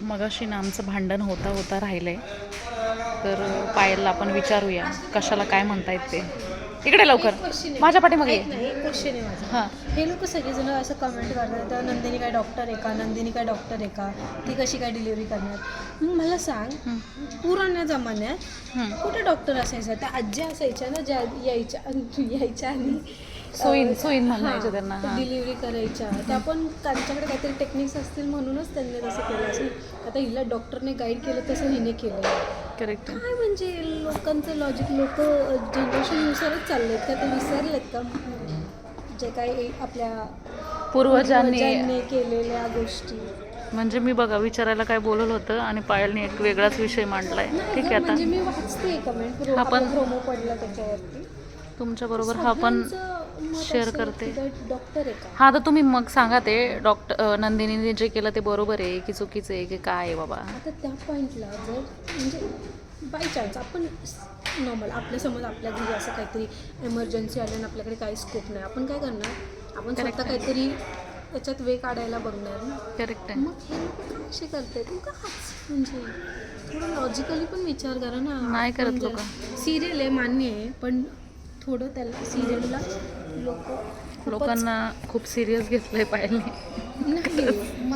मगाशी ना आमचं भांडण होता होता राहिलं आहे. तर पायलला आपण विचारूया कशाला काय म्हणतायत ते. इकडे लवकर माझ्या पाठीमागे एक क्वेश्चन आहे माझा. हां हे लोक सगळेजण असं कमेंट करतात, नंदिनी काय डॉक्टर आहे का, नंदिनी काय डॉक्टर आहे का, ती कशी काय डिलिव्हरी करणार. मग मला सांग, पुराण्या जमान्यात कुठे डॉक्टर असायचा? त्या आजी असायच्या ना, ज्या यायच्या आणि सोयीन म्हणायचं त्यांना. डिलिव्हरी करायच्या. त्या पण त्यांच्याकडे काहीतरी टेक्निक्स असतील म्हणूनच त्यांनी तसं केलं असेल. आता हिला डॉक्टरने गाईड केलं तसं हिने केलं. करेक्ट. काय म्हणजे लोकांचं लॉजिक, लोक जनरेशननुसारच चाललेत का, ते विसरलेत का जे काही आपल्या पूर्वजांनी केलेल्या गोष्टी. म्हणजे मी बघा विचारायला काय बोलवलं होतं आणि पायलने एक वेगळाच विषय मांडलाय. ठीक आहे, आता म्हणजे मी वाचते कमेंट, आपण प्रोमो पडला त्याच्यावरती. तुमच्याबरोबर हा पण शेअर करते. डॉक्टर आहे का? हां, तर तुम्ही मग सांगा ते नंदिनीने जे केलं ते बरोबर आहे की चुकीचं आहे की काय आहे बाबा. आता त्या पॉईंटला जर म्हणजे बाय चान्स आपण नॉर्मल आपल्या समज आपल्या घरी असं काहीतरी एमर्जन्सी आली आणि आपल्याकडे काही स्कोप नाही, आपण काय करणार? आपण स्वतः काहीतरी त्याच्यात वे काढायला बघणार ना. करेक्ट आहे. मग हे लोक काय असे करते तू काच म्हणजे थोडं लॉजिकली पण विचार करा ना. नाही करत लोक. सिरियल आहे मान्य आहे, पण थोडं त्याला सिरियलला लोकांना खूप सिरियस घेतलंय पायलने. नाही